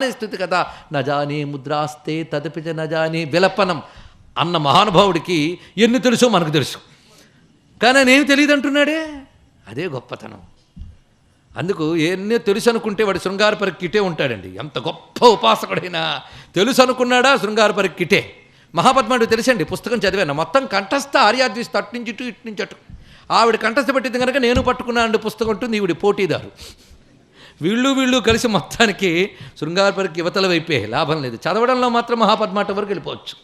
స్థితి కదా నజానే ముద్రాస్తే తదపిచ నజానే విలపనం అన్న మహానుభావుడికి ఎన్ని తెలుసో మనకు తెలుసు, కానీ ఆయన ఏమి తెలియదు అంటున్నాడే. అదే గొప్పతనం. అందుకు ఎన్నో తెలుసు అనుకుంటే వాడు శృంగారపరికిటే ఉంటాడండి. ఎంత గొప్ప ఉపాసకుడైనా తెలుసు అనుకున్నాడా శృంగారపరికిటే. మహాపద్మాడు తెలుసండి, పుస్తకం చదివాను, మొత్తం కంఠస్థ ఆర్యాద్విస్తూ అటు నుంచి ఇటు నుంచి అటు. ఆవిడ కంఠస్థ పెట్టింది కనుక నేను పట్టుకున్నాను పుస్తకం ఉంటుంది. ఈవిడ పోటీదారు. వీళ్ళు కలిసి మొత్తానికి శృంగారపరికి యువతల వైపే, లాభం లేదు. చదవడంలో మాత్రం మహాపద్మాట వరకు వెళ్ళిపోవచ్చు.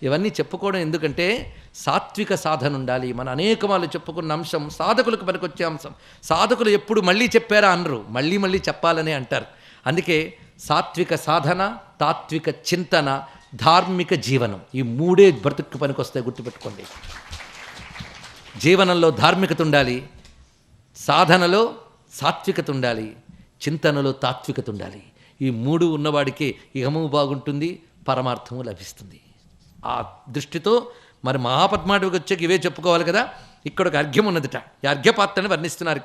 ఇవన్నీ చెప్పుకోవడం ఎందుకంటే సాత్విక సాధన ఉండాలి. మన అనేక వాళ్ళు చెప్పుకున్న అంశం సాధకులకు పనికొచ్చే అంశం. సాధకులు ఎప్పుడు మళ్ళీ చెప్పారా అనరు, మళ్ళీ చెప్పాలనే అంటారు. అందుకే సాత్విక సాధన, తాత్విక చింతన, ధార్మిక జీవనం, ఈ మూడే బ్రతుక్కు పనికొస్తాయి. గుర్తుపెట్టుకోండి. జీవనంలో ధార్మికత ఉండాలి, సాధనలో సాత్వికత ఉండాలి, చింతనలో తాత్వికత ఉండాలి. ఈ మూడు ఉన్నవాడికి ఇహము బాగుంటుంది, పరమార్థము లభిస్తుంది. ఆ దృష్టితో మరి మహాపద్మాటికి వచ్చాక ఇవే చెప్పుకోవాలి కదా. ఇక్కడ ఒక అర్ఘ్యం ఉన్నదిట. ఈ అర్ఘ్యపాత్రని వర్ణిస్తున్నారు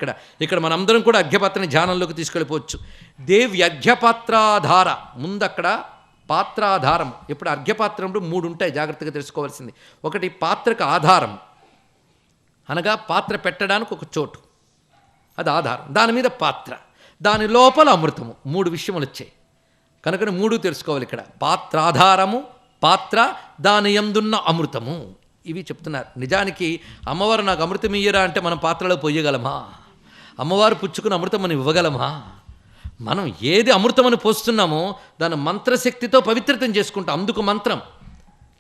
ఇక్కడ మనందరం కూడా అర్ఘ్యపాత్రని ధ్యానంలోకి తీసుకెళ్ళిపోవచ్చు. దేవి అర్ఘ్యపాత్రాధార, ముందు అక్కడ పాత్రాధారం. ఇప్పుడు అర్ఘ్యపాత్రంలో మూడు ఉంటాయి, జాగ్రత్తగా తెలుసుకోవాల్సింది. ఒకటి పాత్రకు ఆధారం, అనగా పాత్ర పెట్టడానికి ఒక చోటు, అది ఆధారం. దాని మీద పాత్ర, దాని లోపల అమృతము. మూడు విషయములు వచ్చాయి కనుక మూడు తెలుసుకోవాలి. ఇక్కడ పాత్రాధారము, పాత్ర, దాని యందున్న అమృతము, ఇవి చెప్తున్నారు. నిజానికి అమ్మవారు నాకు అమృతం ఇయ్యరా అంటే మనం పాత్రలో పొయ్యగలమా? అమ్మవారు పుచ్చుకుని అమృతం మనం ఇవ్వగలమా? మనం ఏది అమృతమని పోస్తున్నామో దాని మంత్రశక్తితో పవిత్రతం చేసుకుంటాం. అందుకు మంత్రం,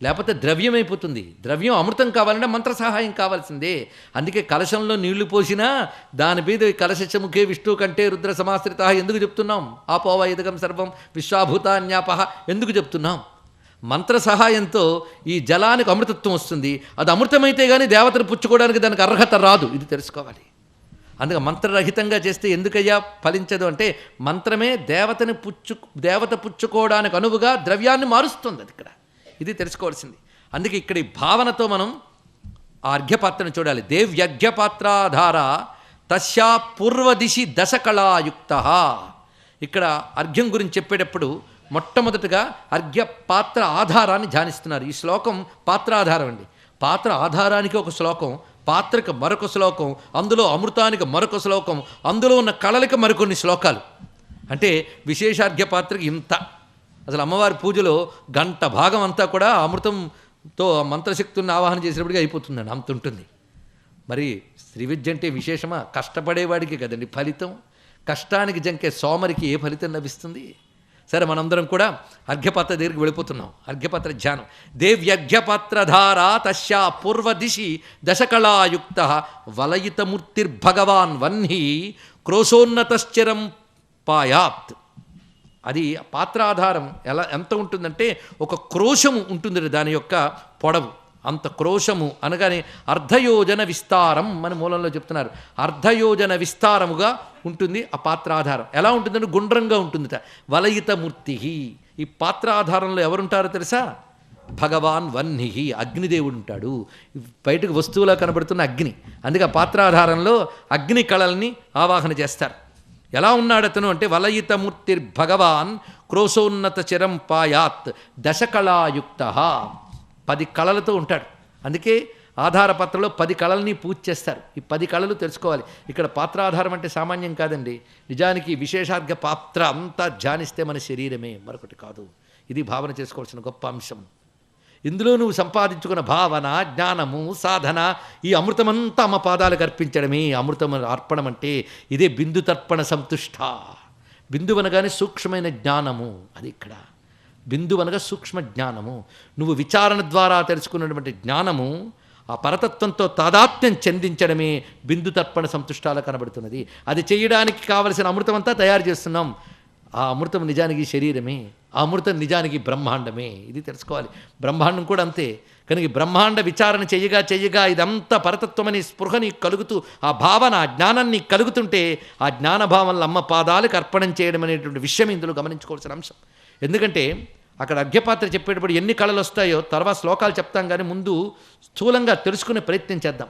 లేకపోతే ద్రవ్యం అయిపోతుంది. ద్రవ్యం అమృతం కావాలంటే మంత్ర సహాయం కావాల్సిందే. అందుకే కలశంలో నీళ్లు పోసినా దాని మీద కలశముఖే విష్ణు కంటే రుద్ర సమాశ్రిత ఎందుకు చెప్తున్నాం? ఆపోవ ఇదగం సర్వం విశ్వాభూతాన్యాపహ ఎందుకు చెప్తున్నాం? మంత్ర సహాయంతో ఈ జలానికి అమృతత్వం వస్తుంది. అది అమృతమైతే కానీ దేవతను పుచ్చుకోవడానికి దానికి అర్హత రాదు. ఇది తెలుసుకోవాలి. అందుకే మంత్రరహితంగా చేస్తే ఎందుకయ్యా ఫలించదు అంటే మంత్రమే దేవత పుచ్చుకోవడానికి అనువుగా ద్రవ్యాన్ని మారుస్తుంది. అది ఇక్కడ ఇది తెలుసుకోవాల్సింది. అందుకే ఇక్కడ ఈ భావనతో మనం ఆ అర్ఘ్యపాత్రను చూడాలి. దేవ్యర్ఘ్యపాత్రాధార తస్యా పూర్వదిశి దశకళాయుక్త. ఇక్కడ అర్ఘ్యం గురించి చెప్పేటప్పుడు మొట్టమొదటిగా అర్ఘ్యపాత్ర ఆధారాన్ని ధ్యానిస్తున్నారు. ఈ శ్లోకం పాత్రాధారం అండి. పాత్ర ఆధారానికి ఒక శ్లోకం, పాత్రకు మరొక శ్లోకం, అందులో అమృతానికి మరొక శ్లోకం, అందులో ఉన్న కళలకి మరికొన్ని శ్లోకాలు. అంటే విశేషార్ఘ్యపాత్రకి ఇంత. అసలు అమ్మవారి పూజలో గంట భాగం అంతా కూడా అమృతంతో మంత్రశక్తులను ఆవాహన చేసినప్పటికీ అయిపోతుందండి, అంత ఉంటుంది. మరి శ్రీ విద్య అంటే విశేషమా? కష్టపడేవాడికి కదండి ఫలితం. కష్టానికి జంకే సోమరికి ఏ ఫలితం లభిస్తుంది? సరే, మనందరం కూడా అర్ఘ్యపాత్ర దగ్గరికి వెళ్ళిపోతున్నాం. అర్ఘ్యపాత్ర ధ్యానం. దేవ్యర్ఘ్యపాత్రధారా తస్యా పూర్వదిశి దశకళాయుక్త వలయితమూర్తిర్భగవాన్ వహ్ని క్రోశోన్నతశ్చరం పాయాత్. అది పాత్రాధారం ఎంత ఉంటుందంటే ఒక క్రోశము ఉంటుంది దాని యొక్క పొడవు. అంత క్రోశము అనగానే అర్ధయోజన విస్తారం మన మూలంలో చెప్తున్నారు. అర్ధయోజన విస్తారముగా ఉంటుంది ఆ పాత్రాధారం. ఎలా ఉంటుందంటే గుండ్రంగా ఉంటుందిట. వలయితమూర్తి. ఈ పాత్రాధారంలో ఎవరుంటారో తెలుసా? భగవాన్ వహ్ని, అగ్నిదేవుడు ఉంటాడు. బయటకు వస్తువులా కనబడుతున్న అగ్ని. అందుకే ఆ పాత్రాధారంలో అగ్ని కళల్ని ఆవాహన చేస్తారు. ఎలా ఉన్నాడు అతను అంటే వలయితమూర్తిర్భగవాన్ క్రోశోన్నత చిరం పాయాత్ దశకళాయుక్త. 10 కళలతో ఉంటాడు. అందుకే ఆధారపత్రలో 10 కళల్ని పూజ చేస్తారు. ఈ 10 కళలు తెలుసుకోవాలి. ఇక్కడ పాత్రాధారం అంటే సామాన్యం కాదండి. నిజానికి విశేషార్ఘ పాత్ర అంతా ధ్యానిస్తే మన శరీరమే, మరొకటి కాదు. ఇది భావన చేసుకోవాల్సిన గొప్ప అంశం. ఇందులో నువ్వు సంపాదించుకున్న భావన, జ్ఞానము, సాధన, ఈ అమృతమంతా అమ్మ పాదాలకు అర్పించడమే అమృతం అర్పణం అంటే. ఇదే బిందు తర్పణ సంతుష్ట. బిందువు అనగానే సూక్ష్మమైన జ్ఞానము. అది ఇక్కడ బిందువు అనగా సూక్ష్మ జ్ఞానము. నువ్వు విచారణ ద్వారా తెలుసుకున్నటువంటి జ్ఞానము ఆ పరతత్వంతో తాదాత్మ్యం చెందించడమే బిందు తర్పణ సంతుష్టాలు కనబడుతున్నది. అది చేయడానికి కావలసిన అమృతం అంతా తయారు చేస్తున్నాం. ఆ అమృతం నిజానికి శరీరమే, ఆ అమృతం నిజానికి బ్రహ్మాండమే. ఇది తెలుసుకోవాలి. బ్రహ్మాండం కూడా అంతే. కనుక బ్రహ్మాండ విచారణ చెయ్యగా ఇదంతా పరతత్వమని స్పృహని కలుగుతూ ఆ భావన, ఆ జ్ఞానాన్ని కలుగుతుంటే ఆ జ్ఞానభావనలు అమ్మ పాదాలకు అర్పణం చేయడం అనేటువంటి విషయం ఇందులో గమనించుకోవాల్సిన అంశం. ఎందుకంటే అక్కడ అర్ఘ్యపాత్ర చెప్పేటప్పుడు ఎన్ని కళలు వస్తాయో తర్వాత శ్లోకాలు చెప్తాం, కానీ ముందు స్థూలంగా తెలుసుకునే ప్రయత్నం చేద్దాం.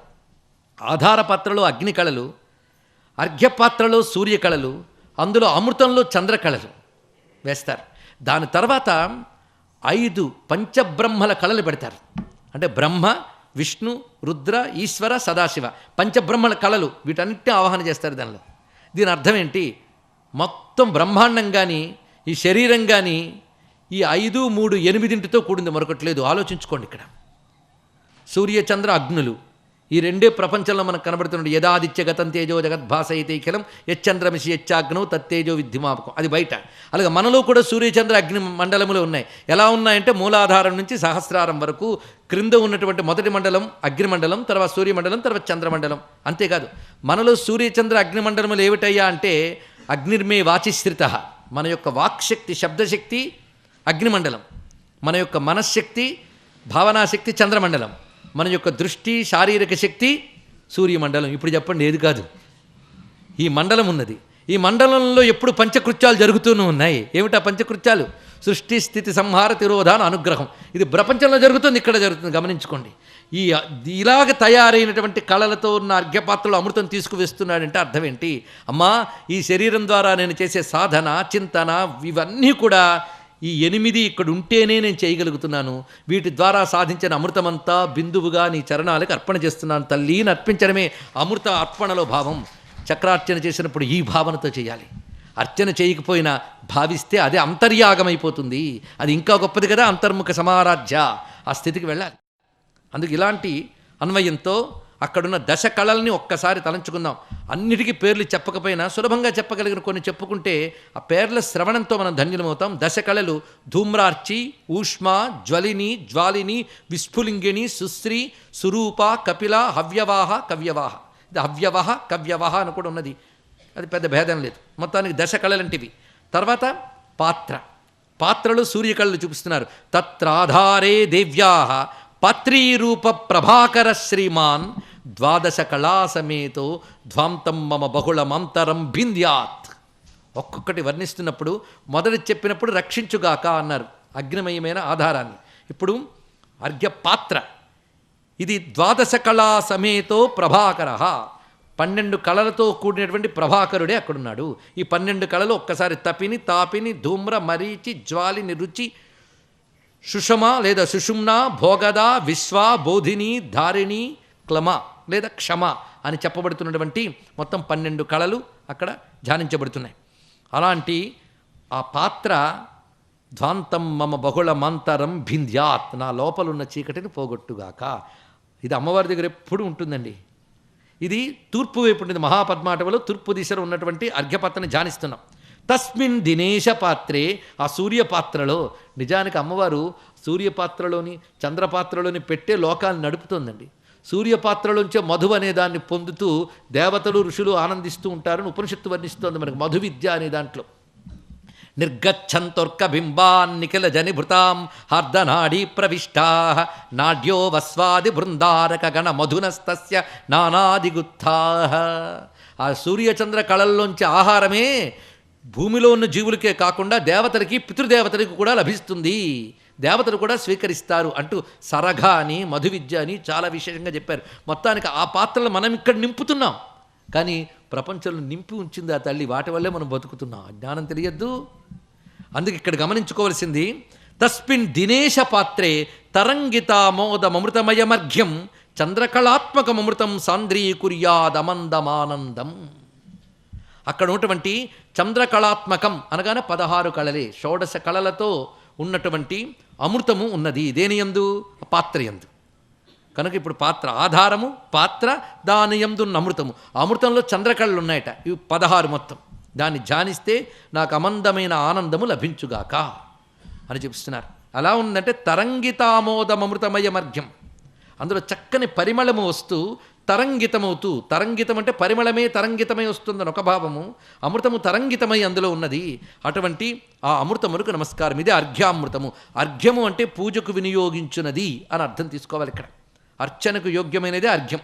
ఆధారపాత్రలో అగ్ని కళలు, అర్ఘ్యపాత్రలో సూర్యకళలు, అందులో అమృతంలో చంద్రకళలు. వేస్తారు. దాని తర్వాత 5 పంచబ్రహ్మల కళలు పెడతారు. అంటే బ్రహ్మ, విష్ణు, రుద్ర, ఈశ్వర, సదాశివ పంచబ్రహ్మల కళలు, వీటన్నిటిని ఆవాహన చేస్తారు దానిలో. దీని అర్థం ఏంటి? మొత్తం బ్రహ్మాండం కానీ ఈ శరీరం కానీ ఈ 5, 3, 8తో కూడింది, మరొకటి లేదు. ఆలోచించుకోండి. ఇక్కడ సూర్యచంద్ర అగ్నులు ఈ రెండే ప్రపంచంలో మనకు కనబడుతున్నాడు. యదాదిత్య గతం తేజో జగద్భాసైతైఖిలం యచ్చంద్రమిషి యచ్చాగ్నో తత్తేజో విద్ధిమాపకం, అది బయట. అలాగే మనలో కూడా సూర్యచంద్ర అగ్ని మండలములు ఉన్నాయి. ఎలా ఉన్నాయంటే మూలాధారం నుంచి సహస్రారం వరకు క్రింద ఉన్నటువంటి మొదటి మండలం అగ్నిమండలం, తర్వాత సూర్యమండలం, తర్వాత చంద్రమండలం. అంతేకాదు మనలో సూర్యచంద్ర అగ్నిమండలములు ఏమిటయ్యా అంటే అగ్నిర్మే వాచిశ్రిత, మన యొక్క వాక్శక్తి, శబ్దశక్తి అగ్నిమండలం, మన యొక్క మనశ్శక్తి, భావనాశక్తి చంద్రమండలం, మన యొక్క దృష్టి, శారీరక శక్తి సూర్యమండలం. ఇప్పుడు చెప్పండి ఏది కాదు? ఈ మండలం ఉన్నది. ఈ మండలంలో ఎప్పుడు పంచకృత్యాలు జరుగుతూనే ఉన్నాయి. ఏమిటా పంచకృత్యాలు? సృష్టి, స్థితి, సంహార, తిరోధాన, అనుగ్రహం. ఇది ప్రపంచంలో జరుగుతుంది, ఇక్కడ జరుగుతుంది. గమనించుకోండి. ఇలాగ తయారైనటువంటి కళలతో ఉన్న అర్ఘ్యపాత్రలో అమృతం తీసుకువేస్తున్నాడంటే అర్థం ఏంటి? అమ్మా, ఈ శరీరం ద్వారా నేను చేసే సాధన, చింతన, ఇవన్నీ కూడా ఈ 8 ఇక్కడ ఉంటేనే నేను చేయగలుగుతున్నాను. వీటి ద్వారా సాధించిన అమృతమంతా బిందువుగా నీ చరణాలకు అర్పణ చేస్తున్నాను తల్లి అని అర్పించడమే అమృత అర్పణలో భావం. చక్రార్చన చేసినప్పుడు ఈ భావనతో చేయాలి. అర్చన చేయకపోయినా భావిస్తే అదే అంతర్యాగమైపోతుంది. అది ఇంకా గొప్పది కదా, అంతర్ముఖ సమారాధ్య. ఆ స్థితికి వెళ్ళాలి. అందుకు ఇలాంటి అన్వయంతో అక్కడున్న 10 కళల్ని ఒక్కసారి తలంచుకుందాం. అన్నిటికీ పేర్లు చెప్పకపోయినా సులభంగా చెప్పగలిగిన కొన్ని చెప్పుకుంటే ఆ పేర్ల శ్రవణంతో మనం ధన్యులమవుతాం. 10 కళలు: ధూమ్రార్చి, ఊష్మ, జ్వలిని, జ్వాలిని, విస్ఫులింగిణి, సుశ్రీ, సురూప, కపిల, హవ్యవాహ, కవ్యవాహ. ఇది హవ్యవహ, కవ్యవాహ అని కూడా ఉన్నది. అది పెద్ద భేదం లేదు. మొత్తానికి 10 కళలంటివి. తర్వాత పాత్రలు సూర్యకళలు చూపిస్తున్నారు. తత్రాధారే దేవ్యాః పాత్రీరూప ప్రభాకర శ్రీమాన్ 12 కళా సమేతో ధ్వాంతం మమ బహుళమంతరం భింద్యాత్. ఒక్కొక్కటి వర్ణిస్తున్నప్పుడు మొదటి చెప్పినప్పుడు రక్షించుగాక అన్నారు, అగ్నిమయమైన ఆధారాన్ని. ఇప్పుడు అర్ఘ్యపాత్ర, ఇది 12 కళా సమేతో ప్రభాకర, 12 కళలతో కూడినటువంటి ప్రభాకరుడే అక్కడున్నాడు. ఈ 12 కళలు ఒక్కసారి తపిని, తాపిని, ధూమ్ర, మరీచి, జ్వాలిని, రుచి, సుషమ లేదా సుషుమ్న, భోగద, విశ్వ, బోధిని, ధారిణి, క్లమ లేదా క్షమ అని చెప్పబడుతున్నటువంటి మొత్తం 12 కళలు అక్కడ ధ్యానించబడుతున్నాయి. అలాంటి ఆ పాత్ర ధ్వాంతం మమ బహుళ మంతరం భింద్యాత్, నా లోపలున్న చీకటిని పోగొట్టుగాక. ఇది అమ్మవారి దగ్గర ఎప్పుడు ఉంటుందండి. ఇది తూర్పు వైపు ఉంటుంది. మహాపద్మాటవలో తూర్పు దిశలో ఉన్నటువంటి అర్ఘ్యపాత్రని ధ్యానిస్తున్నాం. తస్మిన్ దినేశ పాత్రే, ఆ సూర్యపాత్రలో, నిజానికి అమ్మవారు సూర్యపాత్రలోని చంద్రపాత్రలోని పెట్టే లోకాన్ని నడుపుతోందండి. సూర్యపాత్రలోంచే మధువు అనే దాన్ని పొందుతూ దేవతలు, ఋషులు ఆనందిస్తూ ఉంటారని ఉపనిషత్తు వర్ణిస్తోంది మనకు. మధు విద్య అనే దాంట్లో నిర్గచ్చంతోర్క బింబాన్ నిఖిల జనిభృతాం హార్దనాడీ ప్రవిష్టా నాడ్యో వస్వాది బృందారక గణ మధునస్తస్య నానాదిగుత్థా. ఆ సూర్యచంద్ర కళల్లోంచి ఆహారమే భూమిలో ఉన్న జీవులకే కాకుండా దేవతలకి, పితృదేవతలకి కూడా లభిస్తుంది. దేవతలు కూడా స్వీకరిస్తారు అంటూ సరఘ అని, మధు విద్య అని చాలా విశేషంగా చెప్పారు. మొత్తానికి ఆ పాత్రలు మనం ఇక్కడ నింపుతున్నాం, కానీ ప్రపంచంలో నింపి ఉంచింది ఆ తల్లి. వాటి వల్లే మనం బతుకుతున్నాం. అజ్ఞానం తెలియద్దు. అందుకే ఇక్కడ గమనించుకోవాల్సింది, తస్మిన్ దినేశ పాత్రే తరంగితామోదమృతమయమర్ఘ్యం చంద్రకళాత్మకమృతం సాంద్రీకుర్యాదమందమానందం. అక్కడ ఉన్నటువంటి చంద్రకళాత్మకం అనగానే 16 కళలే, 16 కళలతో ఉన్నటువంటి అమృతము ఉన్నది. దేనియందు? పాత్రయందు. కనుక ఇప్పుడు పాత్ర ఆధారము, పాత్ర, దాని యందున్న అమృతము. అమృతంలో చంద్రకళలు ఉన్నాయట, ఇవి 16 మొత్తం. దాన్ని ధ్యానిస్తే నాకు అమందమైన ఆనందము లభించుగాక అని చెప్తున్నారు. అలా ఉందంటే తరంగితామోదమృతమయమర్ఘ్యం, అందులో చక్కని పరిమళము వస్తూ తరంగితమవుతూ, తరంగితం అంటే పరిమళమే తరంగితమై వస్తుందని ఒక భావము, అమృతము తరంగితమై అందులో ఉన్నది. అటువంటి ఆ అమృతములకు నమస్కారం. ఇదే అర్ఘ్యామృతము. అర్ఘ్యము అంటే పూజకు వినియోగించున్నది అని అర్థం తీసుకోవాలి. ఇక్కడ అర్చనకు యోగ్యమైనదే అర్ఘ్యం.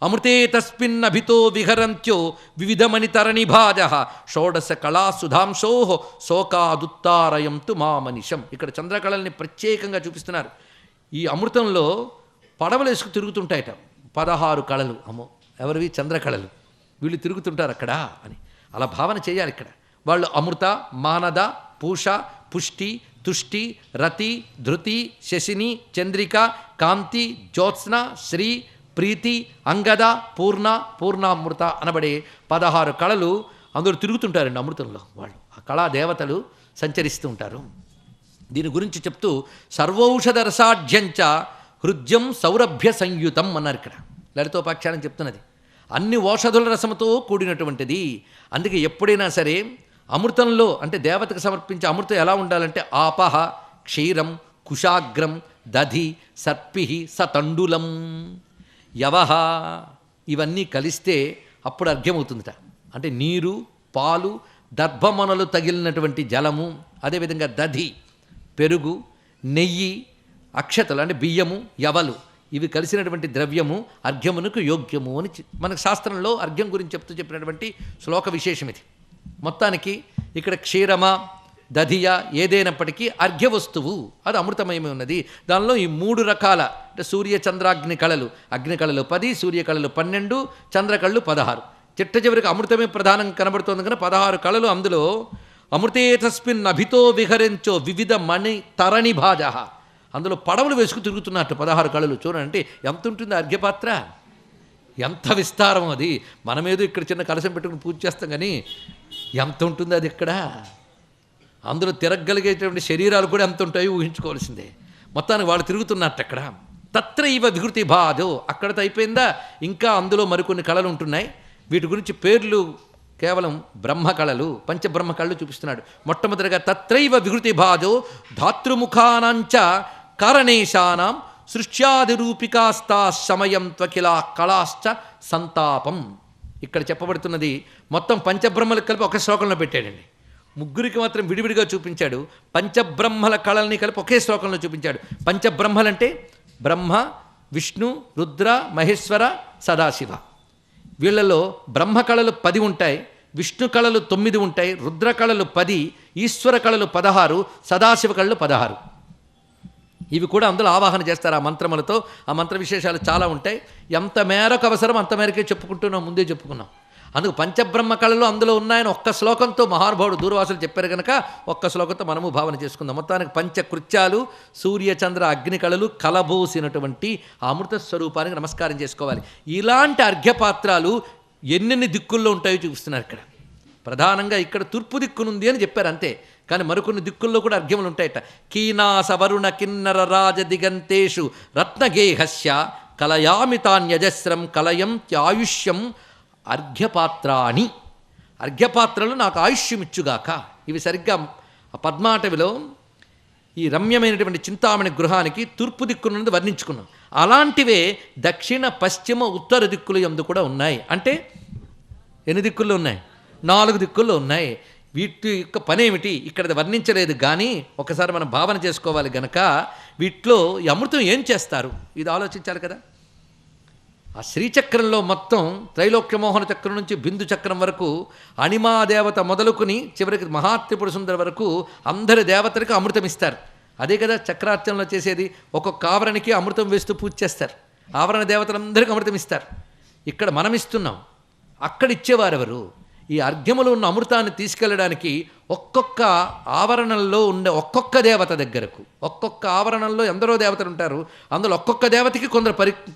అమృతే తస్మిన్నభితో విహరంత్యో వివిధమణితరణిభాజ షోడశ కళా సుధాంశో శోకాదుత్తారయంతు మామనిషం. ఇక్కడ చంద్రకళల్ని ప్రత్యేకంగా చూపిస్తున్నారు. ఈ అమృతంలో పడవలు వేసుకు తిరుగుతుంటాయట 16 కళలు. అమ్మో, ఎవరివి? చంద్రకళలు. వీళ్ళు తిరుగుతుంటారు అక్కడ అని అలా భావన చేయాలి. ఇక్కడ వాళ్ళు అమృత, మానద, పూష, పుష్టి, తుష్టి, రతి, ధృతి, శశిని, చంద్రిక, కాంతి, జ్యోత్స్న, శ్రీ, ప్రీతి, అంగద, పూర్ణ, పూర్ణామృత అనబడే 16 కళలు అందులో తిరుగుతుంటారండి. అమృతంలో వాళ్ళు ఆ కళా దేవతలు సంచరిస్తూ ఉంటారు. దీని గురించి చెప్తూ సర్వౌషధ రసాఢ్యంచ హృద్యం సౌరభ్య సంయుతం అన్నారు. ఇక్కడ లలితోపాఖ్యానం చెప్తున్నది అన్ని ఔషధుల రసముతో కూడినటువంటిది. అందుకే ఎప్పుడైనా సరే అమృతంలో అంటే దేవతకు సమర్పించే అమృతం ఎలా ఉండాలంటే ఆపహ, క్షీరం, కుశాగ్రం, దధి, సర్పి, సతండులం, యవహ ఇవన్నీ కలిస్తే అప్పుడు అర్ఘ్యమవుతుందిట. అంటే నీరు, పాలు, దర్భమనలు తగిలినటువంటి జలము, అదేవిధంగా దధి పెరుగు, నెయ్యి, అక్షతలు అంటే బియ్యము, యవలు ఇవి కలిసినటువంటి ద్రవ్యము అర్ఘ్యమునకు యోగ్యము అని మనకు శాస్త్రంలో అర్ఘ్యం గురించి చెప్పినటువంటి శ్లోక విశేషం ఇది. మొత్తానికి ఇక్కడ క్షీరమ, దధియ ఏదైనప్పటికీ అర్ఘ్య వస్తువు అది అమృతమయమే ఉన్నది. దానిలో ఈ 3 రకాల అంటే సూర్య చంద్రాగ్ని కళలు, అగ్ని కళలు 10, సూర్య కళలు 12, చంద్రకళలు 16. చిట్ట చివరికి అమృతమే ప్రధానం కనబడుతోంది కనుక 16 కళలు. అందులో అమృతే తస్మిన్ అభితో విహరించో వివిధ మణి తరణి భాజ, అందులో పడవలు వేసుకు తిరుగుతున్నట్టు 16 కళలు. చూడండి అంటే ఎంత ఉంటుంది అర్ఘ్యపాత్ర, ఎంత విస్తారం అది. మనమేదో ఇక్కడ చిన్న కలశం పెట్టుకుని పూజ చేస్తాం కానీ ఎంత ఉంటుంది అది ఇక్కడ. అందులో తిరగలిగేటువంటి శరీరాలు కూడా ఎంత ఉంటాయో ఊహించుకోవాల్సిందే. మొత్తానికి వాళ్ళు తిరుగుతున్నట్టు అక్కడ. తత్ర ఇవ వికృతి బాధో అక్కడతో అయిపోయిందా, ఇంకా అందులో మరికొన్ని కళలు ఉంటున్నాయి. వీటి గురించి పేర్లు కేవలం బ్రహ్మ కళలు, పంచబ్రహ్మ కళలు చూపిస్తున్నాడు. మొట్టమొదటిగా తత్రైవ వికృతి బాధో ధాతృముఖానాంచ కారణేశానాం సృష్ట్యాదిరూపికాస్తా సమయం త్వకిలా కళాశ్చ సంతాపం. ఇక్కడ చెప్పబడుతున్నది మొత్తం పంచబ్రహ్మలకు కలిపి ఒక శ్లోకంలో పెట్టాడండి. ముగ్గురికి మాత్రం విడివిడిగా చూపించాడు. పంచబ్రహ్మల కళల్ని కలిపి ఒకే శ్లోకంలో చూపించాడు. పంచబ్రహ్మలంటే బ్రహ్మ, విష్ణు, రుద్ర, మహేశ్వర, సదాశివ. వీళ్ళలో బ్రహ్మ కళలు 10 ఉంటాయి, విష్ణు కళలు 9 ఉంటాయి, రుద్ర కళలు 10, ఈశ్వర కళలు 16, సదాశివ కళలు 16. ఇవి కూడా అందులో ఆవాహన చేస్తారు ఆ మంత్రములతో. ఆ మంత్ర విశేషాలు చాలా ఉంటాయి. ఎంత మేరకు అవసరం అంత మేరకే చెప్పుకుంటున్నాం, ముందే చెప్పుకున్నాం. అందుకు పంచబ్రహ్మ కళలు అందులో ఉన్నాయని ఒక్క శ్లోకంతో మహానుభావుడు దూర్వాసులు చెప్పారు కనుక ఒక్క శ్లోకంతో మనము భావన చేసుకుందాం. మొత్తానికి పంచకృత్యాలు, సూర్య చంద్ర అగ్ని కళలు కలబోసినటువంటి ఆ అమృత స్వరూపానికి నమస్కారం చేసుకోవాలి. ఇలాంటి అర్ఘ్యపాత్రాలు ఎన్నెన్ని దిక్కుల్లో ఉంటాయో చూపిస్తున్నారు ఇక్కడ. ప్రధానంగా ఇక్కడ తూర్పు దిక్కునుంది అని చెప్పారు అంతే, కానీ మరికొన్ని దిక్కుల్లో కూడా అర్ఘ్యములు ఉంటాయట. కీనాస వరుణ కిన్నర రాజ దిగంతేషు రత్నగేహస్య కలయామితాన్యజస్రం కలయం త్యాయుష్యం అర్ఘ్యపాత్రాణి. అర్ఘ్యపాత్రలు నాకు ఆయుష్యమిచ్చుగాక. ఇవి సరిగ్గా పద్మాటవిలో ఈ రమ్యమైనటువంటి చింతామణి గృహానికి తూర్పు దిక్కున్నది వర్ణించుకున్నాం. అలాంటివే దక్షిణ, పశ్చిమ, ఉత్తర దిక్కులు యందు కూడా ఉన్నాయి. అంటే ఎన్ని దిక్కుల్లో ఉన్నాయి? 4 దిక్కుల్లో ఉన్నాయి. వీటి యొక్క పనేమిటి ఇక్కడ వర్ణించలేదు, కానీ ఒకసారి మనం భావన చేసుకోవాలి గనక వీటిలో ఈ అమృతం ఏం చేస్తారు ఇది ఆలోచించాలి కదా. ఆ శ్రీచక్రంలో మొత్తం త్రైలోక్యమోహన చక్రం నుంచి బిందు చక్రం వరకు అణిమాదేవత మొదలుకుని చివరికి మహాత్రిపుర సుందర వరకు అందరి దేవతలకు అమృతం ఇస్తారు. అదే కదా చక్రార్చనలో చేసేది. ఒక్కొక్క ఆవరణకి అమృతం వేస్తూ పూజ చేస్తారు. ఆవరణ దేవతలందరికీ అమృతం ఇస్తారు. ఇక్కడ మనం ఇస్తున్నాం, అక్కడ ఇచ్చేవారు ఎవరు? ఈ అర్ఘ్యములో ఉన్న అమృతాన్ని తీసుకెళ్ళడానికి ఒక్కొక్క ఆవరణంలో ఉండే ఒక్కొక్క దేవత దగ్గరకు, ఒక్కొక్క ఆవరణంలో ఎందరో దేవతలు ఉంటారు. అందులో ఒక్కొక్క దేవతకి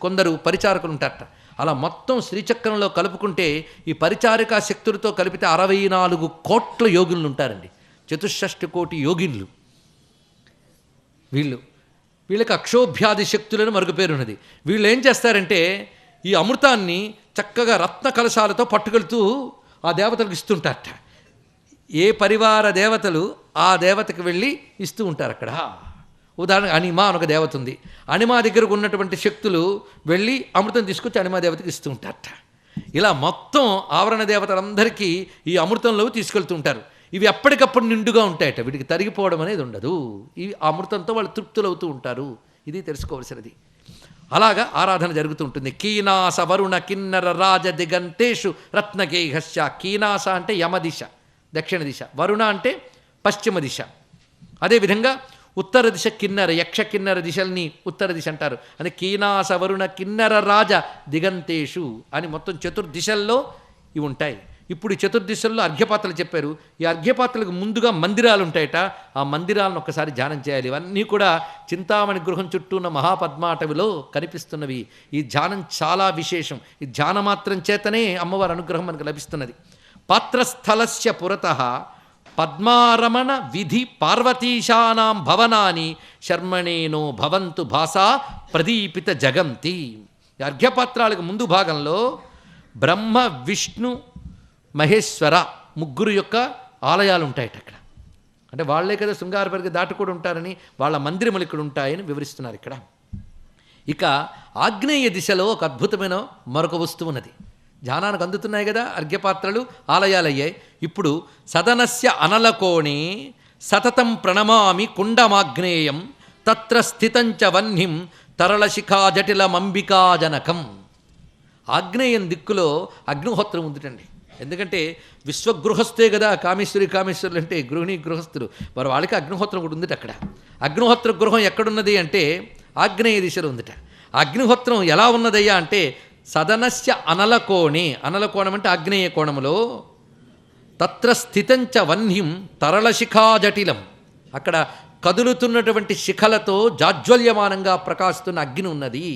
కొందరు పరిచారకులు ఉంటారట. అలా మొత్తం శ్రీచక్రంలో కలుపుకుంటే ఈ పరిచారికా శక్తులతో కలిపితే 64 కోట్ల యోగులు ఉంటారండి. 64 కోటి యోగిన్లు వీళ్ళకి అక్షోభ్యాది శక్తులను మరొక పేరున్నది. వీళ్ళు ఏం చేస్తారంటే ఈ అమృతాన్ని చక్కగా రత్న కలశాలతో పట్టుకెళ్తూ ఆ దేవతలకు ఇస్తుంటారట. ఏ పరివార దేవతలు ఆ దేవతకు వెళ్ళి ఇస్తూ ఉంటారు. అక్కడ ఉదాహరణకు అణిమా అని ఒక దేవత ఉంది. అణిమా దగ్గరకు ఉన్నటువంటి శక్తులు వెళ్ళి అమృతం తీసుకొచ్చి అణిమా దేవతకి ఇస్తూ ఉంటారట. ఇలా మొత్తం ఆవరణ దేవతలందరికీ ఈ అమృతంలో తీసుకెళ్తూ ఉంటారు. ఇవి ఎప్పటికప్పుడు నిండుగా ఉంటాయట, వీటికి తరిగిపోవడం అనేది ఉండదు. ఇవి అమృతంతో వాళ్ళు తృప్తులవుతూ ఉంటారు. ఇది తెలుసుకోవలసినది. అలాగా ఆరాధన జరుగుతూ ఉంటుంది. కీనాస వరుణ కిన్నర రాజ దిగంతేషు రత్నగేహస్య. కీనాస అంటే యమదిశ, దక్షిణ దిశ. వరుణ అంటే పశ్చిమ దిశ. అదేవిధంగా ఉత్తర దిశ కిన్నర, యక్ష కిన్నర దిశల్ని ఉత్తర దిశ అంటారు. అని కీనాస వరుణ కిన్నర రాజ దిగంతేషు అని మొత్తం 4 దిశల్లో ఇవి ఉంటాయి. ఇప్పుడు ఈ చతుర్దిశల్లో అర్ఘ్యపాత్రలు చెప్పారు. ఈ అర్ఘ్యపాత్రలకు ముందుగా మందిరాలు ఉంటాయట. ఆ మందిరాలను ఒక్కసారి ధ్యానం చేయాలి. ఇవన్నీ కూడా చింతామణి గృహం చుట్టూ ఉన్న మహాపద్మాటవిలో కనిపిస్తున్నవి. ఈ ధ్యానం చాలా విశేషం. ఈ ధ్యానమాత్రం చేతనే అమ్మవారి అనుగ్రహం మనకు లభిస్తున్నది. పాత్రస్థలస్య పురతః పద్మారమణ విధి పార్వతీశానాం భవనాని శర్మణేనో భవంతు భాసా ప్రదీపిత జగంతి. ఈ అర్ఘ్యపాత్రాలకు ముందు భాగంలో బ్రహ్మ విష్ణు మహేశ్వర ముగ్గురు యొక్క ఆలయాలు ఉంటాయట అక్కడ. అంటే వాళ్లే కదా శృంగారపరికి దాటి కూడా ఉంటారని, వాళ్ళ మందిరములు ఇక్కడ ఉంటాయని వివరిస్తున్నారు ఇక్కడ. ఇక ఆగ్నేయ దిశలో ఒక అద్భుతమైన మరొక వస్తువు ఉన్నది. ధ్యానానికి అందుతున్నాయి కదా అర్ఘ్యపాత్రలు, ఆలయాలయ్యాయి. ఇప్పుడు సదనస్య అనలకోణే సతతం ప్రణమామి కుండమాగ్నేయం తత్ర స్థితంచ వహ్నిం తరళశిఖా జటిలమంబికాజనకం. ఆగ్నేయం దిక్కులో అగ్నిహోత్రం ఉందిటండి. ఎందుకంటే విశ్వగృహస్థే కదా కామేశ్వరులు అంటే గృహిణి గృహస్థులు, మరి వాళ్ళకి అగ్నిహోత్రం కూడా ఉందిట అక్కడ. అగ్నిహోత్ర గృహం ఎక్కడున్నది అంటే ఆగ్నేయ దిశలో ఉందిట. అగ్నిహోత్రం ఎలా ఉన్నదయ్యా అంటే సదనస్య అనలకోణే, అనలకోణం అంటే ఆగ్నేయ కోణములో, తత్ర స్థితంచ వహ్నిం తరళశిఖా జటిలం, అక్కడ కదులుతున్నటువంటి శిఖలతో జాజ్వల్యమానంగా ప్రకాశిస్తున్న అగ్ని ఉన్నది.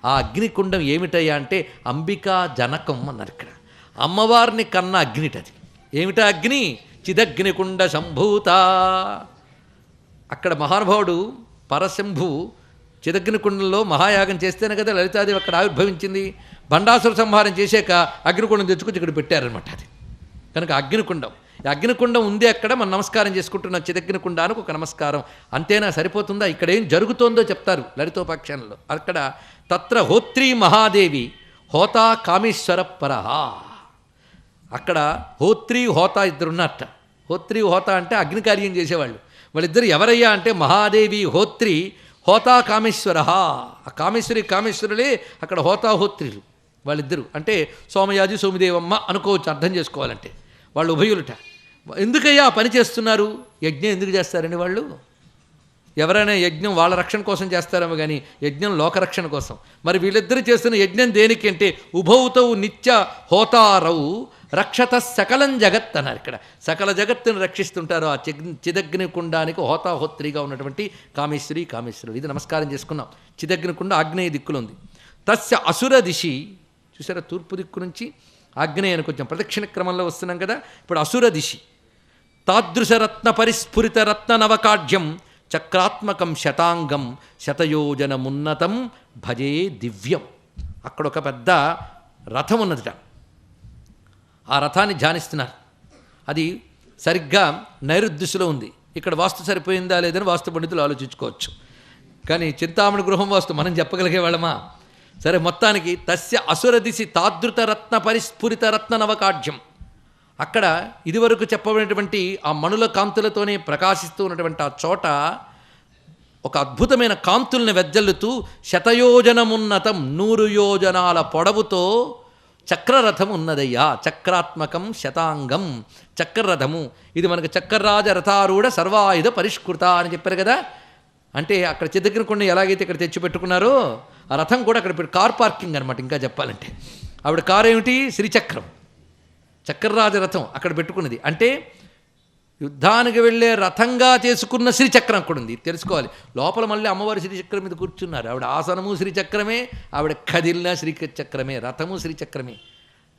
ఆ అగ్నికుండం ఏమిటయ్యా అంటే అంబికా జనకం అన్నారు ఇక్కడ. అమ్మవారిని కన్న అగ్నిటది. ఏమిటా అగ్ని? చిదగ్నికుండ సంభూత. అక్కడ మహానుభావుడు పరశంభువు చిదగ్నికుండంలో మహాయాగం చేస్తేనే కదా లలితాదేవి అక్కడ ఆవిర్భవించింది. బండాసుర సంహారం చేశాక అగ్నికుండం తెచ్చుకొచ్చి ఇక్కడ పెట్టారనమాట. అది కనుక అగ్నికుండం, ఈ అగ్నికుండం ఉంది అక్కడ. మనం నమస్కారం చేసుకుంటున్నాం చిదగ్నికుండానికి ఒక నమస్కారం. అంతేనా సరిపోతుందా? ఇక్కడ ఏం జరుగుతోందో చెప్తారు లలితోపాఖ్యానంలో. అక్కడ తత్ర హోత్రీ మహాదేవి హోతా కామేశ్వర పరహ. అక్కడ హోత్రీ హోతా ఇద్దరు ఉన్నట్ట. హోత్రీ హోతా అంటే అగ్నికార్యం చేసేవాళ్ళు. వాళ్ళిద్దరు ఎవరయ్యా అంటే మహాదేవి హోత్రి, హోతా కామేశ్వర. ఆ కామేశ్వరులే అక్కడ హోతాహోత్రులు వాళ్ళిద్దరు. అంటే సోమయాజి సోమిదేవమ్మ అనుకోవచ్చు అర్థం చేసుకోవాలంటే. వాళ్ళు ఉభయులుట. ఎందుకయ్యా పని చేస్తున్నారు? యజ్ఞం ఎందుకు చేస్తారండి వాళ్ళు? ఎవరైనా యజ్ఞం వాళ్ళ రక్షణ కోసం చేస్తారేమో కానీ యజ్ఞం లోకరక్షణ కోసం. మరి వీళ్ళిద్దరూ చేస్తున్న యజ్ఞం దేనికి అంటే ఉభౌతౌ నిత్య హోతారౌ రక్షత సకలం జగత్ అన్నారు ఇక్కడ. సకల జగత్తును రక్షిస్తుంటారు ఆ చిదగ్నికుండానికి హోతాహోత్రిగా ఉన్నటువంటి కామేశ్వరుడు. ఇది నమస్కారం చేసుకున్నాం. చిదగ్నికుండ ఆగ్నేయ దిక్కులో ఉంది. తస్య అసుర దిశి, చూసారా తూర్పు దిక్కు నుంచి ఆగ్నేయాన్ని కొంచెం ప్రదక్షిణ క్రమంలో వస్తున్నాం కదా. ఇప్పుడు అసుర దిశి తాదృశరత్న పరిస్ఫురిత రత్న నవకాఢ్యం చక్రాత్మకం శతాంగం శతయోజనమున్నతం భజే దివ్యం. అక్కడ ఒక పెద్ద రథం ఉన్నదిట. ఆ రథాన్ని ధ్యానిస్తున్నారు. అది సరిగ్గా నైరుద్దిశలో ఉంది. ఇక్కడ వాస్తు సరిపోయిందా లేదని వాస్తు పండితులు ఆలోచించుకోవచ్చు. కానీ చింతామణి గృహం వాస్తు మనం చెప్పగలిగే వాళ్ళమా? సరే, మొత్తానికి తస్య అసుర దిశి తాదృత రత్న పరిస్ఫురిత రత్న నవకాఢ్యం. అక్కడ ఇదివరకు చెప్పబడినటువంటి ఆ మణుల కాంతులతోనే ప్రకాశిస్తూ ఉన్నటువంటి ఆ చోట ఒక అద్భుతమైన కాంతుల్ని వెజ్జల్లుతూ శతయోజనమున్నతం 100 యోజనాల పొడవుతో చక్రరథం ఉన్నదయ్యా. చక్రాత్మకం శతాంగం చక్రరథము. ఇది మనకు చక్రరాజ రథారూఢ సర్వాయుధ పరిష్కృత అని చెప్పారు కదా. అంటే అక్కడ చిదగ్నికుండ ఎలాగైతే ఇక్కడ తెచ్చిపెట్టుకున్నారో ఆ రథం కూడా అక్కడ కార్ పార్కింగ్ అనమాట. ఇంకా చెప్పాలంటే ఆవిడ కారు ఏమిటి? శ్రీచక్రం, చక్రరాజ రథం అక్కడ పెట్టుకున్నది. అంటే యుద్ధానికి వెళ్ళే రథంగా చేసుకున్న శ్రీచక్రం అక్కడ ఉంది. తెలుసుకోవాలి. లోపల మళ్ళీ అమ్మవారి శ్రీచక్రం మీద కూర్చున్నారు. ఆవిడ ఆసనము శ్రీచక్రమే, ఆవిడ కదిలిన శ్రీచక్రమే, రథము శ్రీచక్రమే.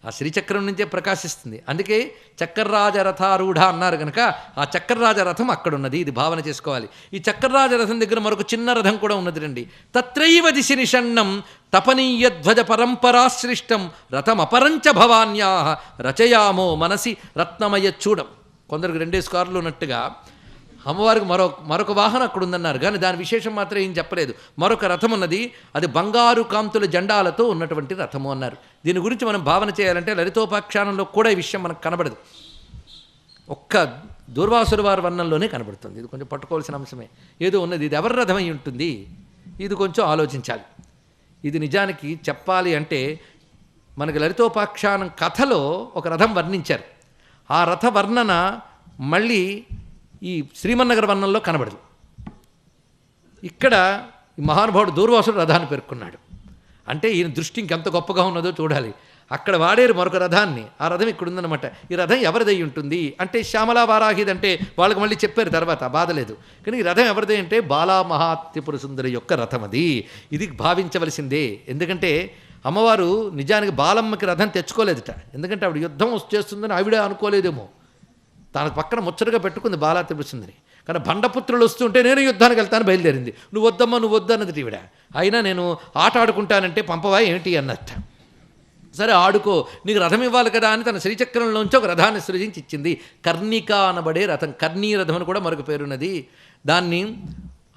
ఆ శ్రీచక్రం నుంచే ప్రకాశిస్తుంది. అందుకే చక్రరాజ రథారూఢ అన్నారు కనుక ఆ చక్రరాజ రథం అక్కడున్నది. ఇది భావన చేసుకోవాలి. ఈ చక్రరాజ రథం దగ్గర మరొక చిన్న రథం కూడా ఉన్నది రండి. తత్రైవ దిశి నిషన్నం తపనీయధ్వజ పరంపరాశ్రిష్టం రథమపరంచ భవాన్యా రచయామో మనసి రత్నమయ చూడం. కొందరికి 2 కార్లు ఉన్నట్టుగా అమ్మవారికి మరొక వాహనం అక్కడ ఉందన్నారు. కానీ దాని విశేషం మాత్రం ఏం చెప్పలేదు. మరొక రథం ఉన్నది. అది బంగారు కాంతుల జెండాలతో ఉన్నటువంటి రథము అన్నారు. దీని గురించి మనం భావన చేయాలంటే లలితోపాఖ్యానంలో కూడా ఈ విషయం మనకు కనబడదు. ఒక్క దూర్వాసుల వారి వర్ణంలోనే కనబడుతుంది. ఇది కొంచెం పట్టుకోవాల్సిన అంశమే. ఏదో ఉన్నది. ఇది ఎవరి రథమై ఉంటుంది? ఇది కొంచెం ఆలోచించాలి. ఇది నిజానికి చెప్పాలి అంటే మనకి లలితోపాఖ్యానం కథలో ఒక రథం వర్ణించారు. ఆ రథ వర్ణన మళ్ళీ ఈ శ్రీమన్నగర వర్ణంలో కనబడదు. ఇక్కడ ఈ మహానుభావుడు దూర్వాసుడు రథాన్ని పేర్కొన్నాడు. అంటే ఈయన దృష్టి ఇంకెంత గొప్పగా ఉన్నదో చూడాలి. అక్కడ వాడేరు మరొక రథాన్ని. ఆ రథం ఇక్కడ ఉందన్నమాట. ఈ రథం ఎవరిదై ఉంటుంది అంటే శ్యామలా వారాహిది అంటే వాళ్ళకి మళ్ళీ చెప్పారు తర్వాత, బాధలేదు. కానీ ఈ రథం ఎవరిది అంటే బాలా మహాత్రిపుర సుందరి యొక్క రథం అది. ఇది భావించవలసిందే. ఎందుకంటే అమ్మవారు నిజానికి బాలమ్మకి రథం తెచ్చుకోలేదుట. ఎందుకంటే ఆవిడ యుద్ధం చేస్తుందని ఆవిడే అనుకోలేదేమో. తన పక్కన ముచ్చటగా పెట్టుకుంది బాలా త్రిపుర సుందరి. కానీ బండపుత్రులు వస్తుంటే నేను యుద్ధానికి వెళ్తాను బయలుదేరింది. నువ్వు వద్దమ్మా, నువ్వు వద్దన్నది ఈవిడ. అయినా నేను ఆట ఆడుకుంటానంటే పంపవా ఏమిటి అన్నట్ట. సరే ఆడుకో, నీకు రథం ఇవ్వాలి కదా అని తన శ్రీచక్రంలోంచి ఒక రథాన్ని సృజించి ఇచ్చింది. కర్ణిక అనబడే రథం. కర్ణీ రథం అని కూడా మరొక పేరున్నది. దాన్ని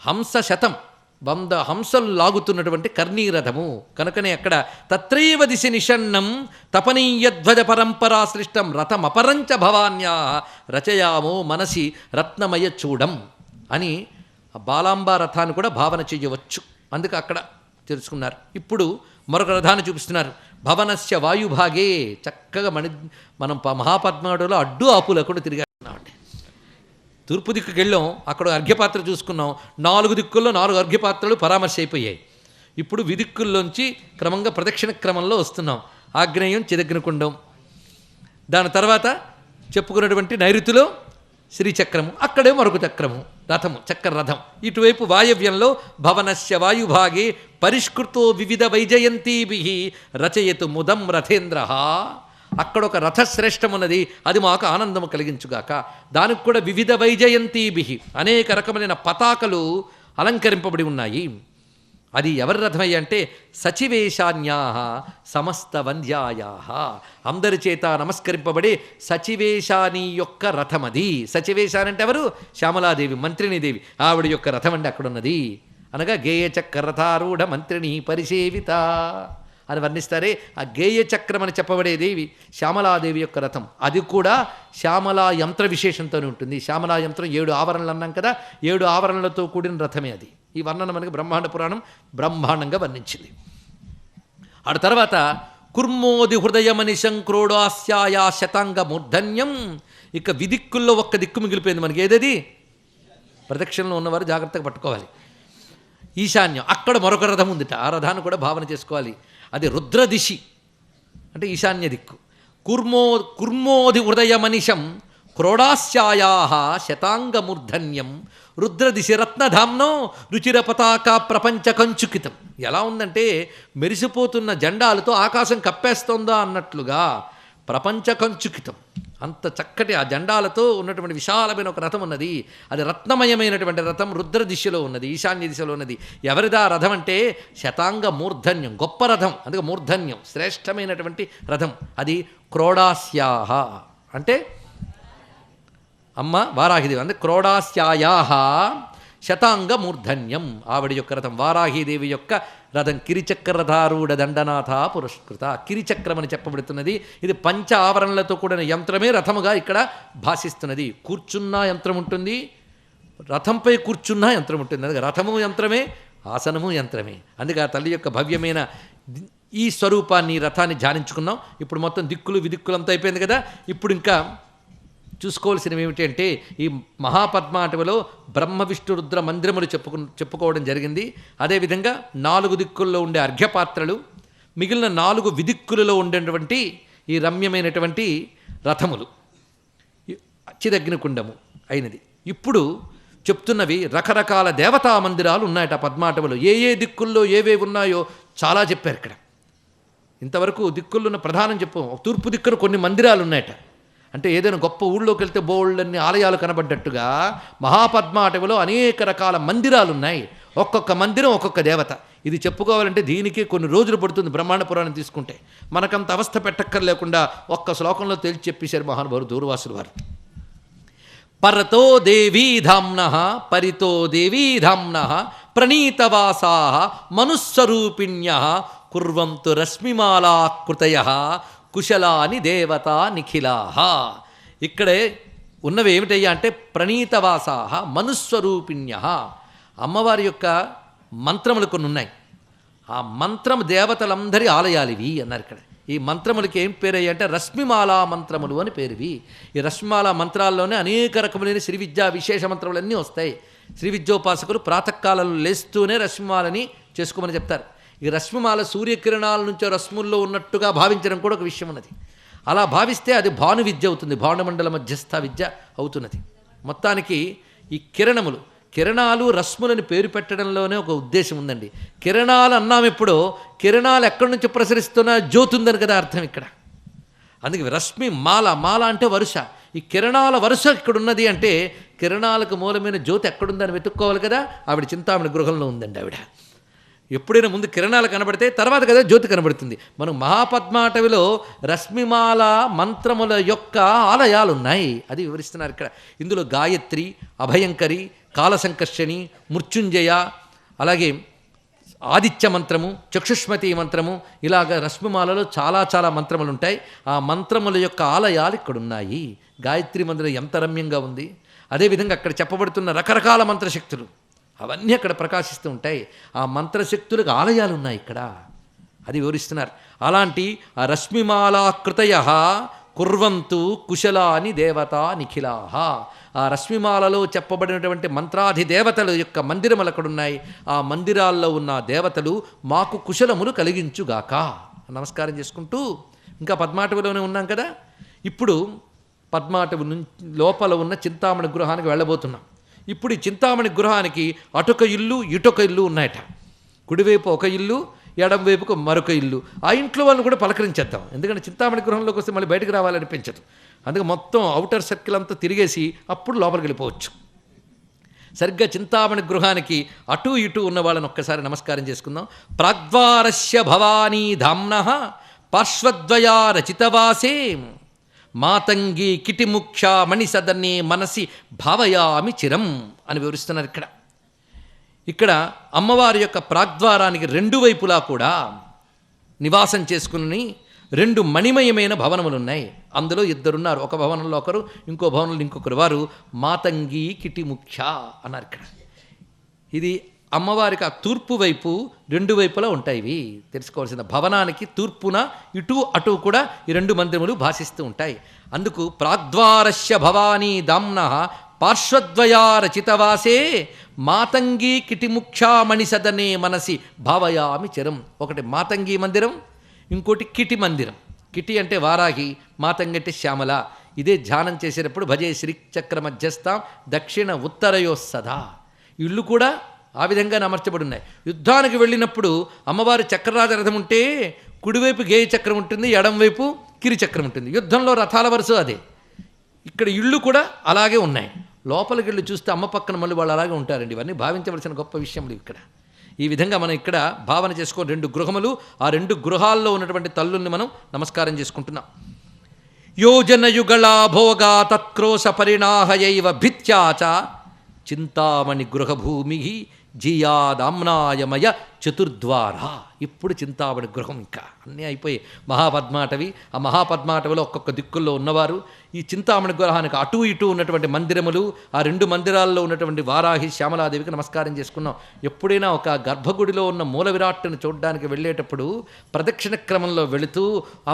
హంస శతం 100 హంసలు లాగుతున్నటువంటి కర్ణీ రథము కనుకనే అక్కడ తత్రైవ దిశ నిషన్నం తపనీయధ్వజ పరంపరా సృష్టం రథమపరంచ భవాన్యా రచయామో మనసి రత్నమయ చూడం అని బాలాంబా రథాన్ని కూడా భావన చేయవచ్చు. అందుకే అక్కడ తెలుసుకున్నారు. ఇప్పుడు మరొక రథాన్ని చూపిస్తున్నారు. భవనస్య వాయుభాగే చక్కగా మనం మహాపద్మావతిలో అడ్డు ఆపులు కూడా తిరిగామండి. తూర్పు దిక్కుకి వెళ్ళాం, అక్కడ అర్ఘ్యపాత్ర చూసుకున్నాం. 4 దిక్కుల్లో 4 అర్ఘ్యపాత్రలు పరామర్శ అయిపోయాయి. ఇప్పుడు విదిక్కుల్లోంచి క్రమంగా ప్రదక్షిణ క్రమంలో వస్తున్నాం. ఆగ్నేయం చిదగ్నికుండం, దాని తర్వాత చెప్పుకున్నటువంటి నైరుతిలో శ్రీచక్రము, అక్కడే మరొక చక్రము రథము చక్ర రథం. ఇటువైపు వాయవ్యంలో భవనస్య వాయుభాగే పరిష్కృతో వివిధ వైజయంతీభి రచయతు ముదం రథేంద్ర. అక్కడ ఒక రథశ్రేష్టం ఉన్నది, అది మాకు ఆనందము కలిగించుగాక. దానికి కూడా వివిధ వైజయంతీభి అనేక రకమైన పతాకలు అలంకరింపబడి ఉన్నాయి. అది ఎవరి రథమయ్య అంటే సచివేశాన్యా సమస్త వంద్యాయా, అందరి చేత నమస్కరింపబడి సచివేశాని యొక్క రథం అది. సచివేశాని అంటే ఎవరు? శ్యామలాదేవి, మంత్రిణీదేవి, ఆవిడ యొక్క రథం అండి అక్కడున్నది. అనగా గేయ చక్రరథారూఢ మంత్రిణీ పరిసేవిత అని వర్ణిస్తారే. ఆ గేయ చక్రం అని చెప్పబడేదేవి శ్యామలాదేవి యొక్క రథం. అది కూడా శ్యామలా యంత్ర విశేషంతోనే ఉంటుంది. శ్యామలా యంత్రం 7 ఆవరణలు అన్నాం కదా, 7 ఆవరణలతో కూడిన రథమే అది. ఈ వర్ణన మనకి బ్రహ్మాండ పురాణం బ్రహ్మాండంగా వర్ణించింది. ఆ తర్వాత కుర్మోది హృదయమనిశం క్రోడాస్యాయా శతాంగ మూర్ధన్యం. ఇక విదిక్కుల్లో ఒక్క దిక్కు మిగిలిపోయింది మనకి. ఏదది? ప్రదక్షిణలో ఉన్నవారు జాగ్రత్తగా పట్టుకోవాలి. ఈశాన్యం, అక్కడ మరొక రథం ఉందిట. ఆ రథాన్ని కూడా భావన చేసుకోవాలి. అది రుద్రదిశి అంటే ఈశాన్య దిక్కు. కుర్మోది హృదయమనిశం క్రోడాస్యాయా శతాంగమూర్ధన్యం రుద్రదిశి రత్నధామ్నో రుచిర పతాక ప్రపంచ కంచుకితం. ఎలా ఉందంటే మెరిసిపోతున్న జెండాలతో ఆకాశం కప్పేస్తోందా అన్నట్లుగా ప్రపంచ కంచుకితం. అంత చక్కటి ఆ జెండాలతో ఉన్నటువంటి విశాలమైన ఒక రథం ఉన్నది. అది రత్నమయమైనటువంటి రథం రుద్ర దిశలో ఉన్నది, ఈశాన్య దిశలో ఉన్నది. ఎవరిదా రథం అంటే శతాంగ మూర్ధన్యం, గొప్ప రథం. అందుకే మూర్ధన్యం శ్రేష్టమైనటువంటి రథం. అది క్రోడాస్యాహ అంటే అమ్మ వారాహిదేవి. అంటే క్రోడాస్యాయాహ శతాంగ మూర్ధన్యం ఆవిడ యొక్క రథం, వారాహిదేవి యొక్క రథం. కిరిచక్రరథారూఢ దండనాథ పురస్కృత. కిరిచక్రం అని చెప్పబడుతున్నది. ఇది పంచ ఆవరణలతో కూడిన యంత్రమే రథముగా ఇక్కడ భాషిస్తున్నది. కూర్చున్న యంత్రం ఉంటుంది, రథంపై కూర్చున్న యంత్రం ఉంటుంది. అందుకే రథము యంత్రమే, ఆసనము యంత్రమే. అందుకే ఆ తల్లి యొక్క భవ్యమైన ఈ స్వరూపాన్ని, రథాన్ని ధ్యానించుకున్నాం. ఇప్పుడు మొత్తం దిక్కులు విదిక్కులంతా అయిపోయింది కదా. ఇప్పుడు ఇంకా చూసుకోవాల్సినవి ఏమిటి అంటే ఈ మహాపద్మాటవిలో బ్రహ్మ విష్ణు రుద్ర మందిరములు చెప్పుకోవడం జరిగింది. అదేవిధంగా 4 దిక్కుల్లో ఉండే అర్ఘ్యపాత్రలు, మిగిలిన 4 విదిక్కులలో ఉండేటువంటి ఈ రమ్యమైనటువంటి రథములు, చిదగ్నికుండము అయినది. ఇప్పుడు చెప్తున్నవి రకరకాల దేవతా మందిరాలు ఉన్నాయట పద్మాటవిలో. ఏ దిక్కుల్లో ఏవేవి ఉన్నాయో చాలా చెప్పారు ఇక్కడ. ఇంతవరకు దిక్కుల్లో ప్రధానం చెప్పు. తూర్పు దిక్కున కొన్ని మందిరాలు ఉన్నాయట. అంటే ఏదైనా గొప్ప ఊళ్ళోకి వెళ్తే బోళ్ళన్ని ఆలయాలు కనబడ్డట్టుగా మహాపద్మాటవిలో అనేక రకాల మందిరాలు ఉన్నాయి. ఒక్కొక్క మందిరం ఒక్కొక్క దేవత. ఇది చెప్పుకోవాలంటే దీనికి కొన్ని రోజులు పడుతుంది. బ్రహ్మాండ పురాణం తీసుకుంటే మనకంత అవస్థ పెట్టక్కర్లేకుండా ఒక్క శ్లోకంలో తేల్చి చెప్పేశారు మహానుభావులు దూర్వాసులు వారు. పరతో దేవీధామ్న పరితో దేవీధామ్న ప్రణీతవాసా మనుస్వరూపిణ్య కుర్వంతు రశ్మిమాలాకృతయ కుశలాని దేవతా నిఖిలాహ. ఇక్కడే ఉన్నవి ఏమిటయ్యా అంటే ప్రణీతవాసా మనుస్వరూపిణ్య. అమ్మవారి యొక్క మంత్రములు కొన్ని ఉన్నాయి. ఆ మంత్రం దేవతలందరి ఆలయాలు ఇవి అన్నారు ఇక్కడ. ఈ మంత్రములకి ఏం పేరయ్యా అంటే రశ్మిమాలా మంత్రములు అని పేరువి. ఈ రశ్మిమాలా మంత్రాల్లోనే అనేక రకములైన శ్రీ విద్యా విశేష మంత్రములన్నీ వస్తాయి. శ్రీ విద్యోపాసకులు ప్రాతకాలంలో లేస్తూనే రశ్మిమాలని చేసుకోమని చెప్తారు. ఈ రశ్మిమాల సూర్యకిరణాల నుంచో రశ్ముల్లో ఉన్నట్టుగా భావించడం కూడా ఒక విషయం ఉన్నది. అలా భావిస్తే అది భాను విద్య అవుతుంది, భానుమండల మధ్యస్థ విద్య అవుతున్నది. మొత్తానికి ఈ కిరణాలు రశ్ములని పేరు పెట్టడంలోనే ఒక ఉద్దేశం ఉందండి. కిరణాలు అన్నాం ఎప్పుడో, కిరణాలు ఎక్కడి నుంచి ప్రసరిస్తున్నా జ్యోతి ఉందని కదా అర్థం ఇక్కడ. అందుకే రశ్మి మాల అంటే వరుస. ఈ కిరణాల వరుస ఇక్కడున్నది అంటే కిరణాలకు మూలమైన జ్యోతి ఎక్కడుందని వెతుక్కోవాలి కదా. ఆవిడ చింతామణి గృహంలో ఉందండి. ఆవిడ ఎప్పుడైనా ముందు కిరణాలు కనబడితే తర్వాత కదా జ్యోతి కనబడుతుంది. మనం మహాపద్మాటవిలో రశ్మిమాల మంత్రముల యొక్క ఆలయాలు ఉన్నాయి, అది వివరిస్తున్నారు ఇక్కడ. ఇందులో గాయత్రి, అభయంకరి, కాలసంకర్షణి, మృత్యుంజయ, అలాగే ఆదిత్య మంత్రము, చక్షుష్మతి మంత్రము, ఇలాగ రశ్మిమాలలో చాలా మంత్రములు ఉంటాయి. ఆ మంత్రముల యొక్క ఆలయాలు ఇక్కడున్నాయి. గాయత్రి మంత్రం ఎంత రమ్యంగా ఉంది. అదేవిధంగా అక్కడ చెప్పబడుతున్న రకరకాల మంత్రశక్తులు అవన్నీ అక్కడ ప్రకాశిస్తూ ఉంటాయి. ఆ మంత్రశక్తులకు ఆలయాలు ఉన్నాయి ఇక్కడ, అది వివరిస్తున్నారు. అలాంటి ఆ రశ్మిమాలాకృతయ కుర్వంతు కుశలాని దేవతా నిఖిలాహ. ఆ రశ్మిమాలలో చెప్పబడినటువంటి మంత్రాధిదేవతల యొక్క మందిరములు అక్కడున్నాయి. ఆ మందిరాల్లో ఉన్న దేవతలు మాకు కుశలములు కలిగించుగాక నమస్కారం చేసుకుంటూ ఇంకా పద్మాటవిలోనే ఉన్నాం కదా. ఇప్పుడు పద్మాటవి లోపల ఉన్న చింతామణి గృహానికి వెళ్ళబోతున్నాం. ఇప్పుడు ఈ చింతామణి గృహానికి అటొక ఇల్లు ఇటొక ఇల్లు ఉన్నాయట. కుడివైపు ఒక ఇల్లు, ఎడం వైపుకు మరొక ఇల్లు. ఆ ఇంట్లో వాళ్ళని కూడా పలకరించేద్దాం, ఎందుకంటే చింతామణి గృహంలోకి వస్తే మళ్ళీ బయటకు రావాలనిపించదు. అందుకే మొత్తం ఔటర్ సర్కిల్ అంతా తిరిగేసి అప్పుడు లోపలికి వెళ్ళిపోవచ్చు. సరిగ్గా చింతామణి గృహానికి అటు ఇటు ఉన్న వాళ్ళని ఒక్కసారి నమస్కారం చేసుకుందాం. ప్రాగ్వారస్య భవానీ ధామ్నః పార్శ్వద్వయా రచితవాసే మాతంగి కిటిముఖ్య మణిసదన్నే మనసి భావయామి చిరం అని వివరిస్తున్నారు ఇక్కడ. ఇక్కడ అమ్మవారి యొక్క ప్రాగ్ద్వారానికి రెండు వైపులా కూడా నివాసం చేసుకుని రెండు మణిమయమైన భవనములు ఉన్నాయి. అందులో ఇద్దరున్నారు, ఒక భవనంలో ఒకరు, ఇంకో భవనంలో ఇంకొకరు. వారు మాతంగి కిటిముఖ్య అన్నారు ఇక్కడ. ఇది అమ్మవారికి ఆ తూర్పు వైపు రెండు వైపులా ఉంటాయి. ఇవి తెలుసుకోవాల్సిన భవనానికి తూర్పున ఇటు అటు కూడా ఈ రెండు మందిరములు భాషిస్తూ ఉంటాయి. అందుకు ప్రాగ్ద్వారస్య భవానీ దామ్నః పార్శ్వద్వయా రచితవాసే మాతంగి కిటిముఖ్యామణి సదనే మనసి భావయామి చిరం. ఒకటి మాతంగి మందిరం, ఇంకోటి కిటి మందిరం. కిటి అంటే వారాహి, మాతంగి అంటే శ్యామల. ఇదే ధ్యానం చేసేటప్పుడు భజే శ్రీచక్ర మధ్యస్థాం దక్షిణ ఉత్తరయో సదా. ఇళ్ళు కూడా ఆ విధంగా అమర్చబడి ఉన్నాయి. యుద్ధానికి వెళ్ళినప్పుడు అమ్మవారి చక్రరాజ రథం ఉంటే కుడివైపు గేయ చక్రం ఉంటుంది, ఎడంవైపు కిరి చక్రం ఉంటుంది. యుద్ధంలో రథాల వరుస అదే. ఇక్కడ ఇళ్ళు కూడా అలాగే ఉన్నాయి. లోపలికి వెళ్ళి చూస్తే అమ్మ పక్కన మళ్ళీ వాళ్ళు అలాగే ఉంటారండి. ఇవన్నీ భావించవలసిన గొప్ప విషయములు ఇక్కడ. ఈ విధంగా మనం ఇక్కడ భావన చేసుకొని రెండు గృహములు, ఆ రెండు గృహాల్లో ఉన్నటువంటి తల్లుల్ని మనం నమస్కారం చేసుకుంటున్నాం. యోజనయుగళా భోగా తత్క్రోశ పరిణాహయైవ భిత్యాచ చింతామణి గృహభూమి జియాదామ్నాయమయ చతుర్ద్వార. ఇప్పుడు చింతామణి గృహం ఇంకా అన్నీ అయిపోయి మహాపద్మాటవి. ఆ మహాపద్మాటవిలో ఒక్కొక్క దిక్కుల్లో ఉన్నవారు. ఈ చింతామణి గృహానికి అటు ఇటు ఉన్నటువంటి మందిరములు, ఆ రెండు మందిరాల్లో ఉన్నటువంటి వారాహి శ్యామలాదేవికి నమస్కారం చేసుకున్నాం. ఎప్పుడైనా ఒక గర్భగుడిలో ఉన్న మూల విరాట్టును చూడడానికి వెళ్ళేటప్పుడు ప్రదక్షిణ క్రమంలో వెళుతూ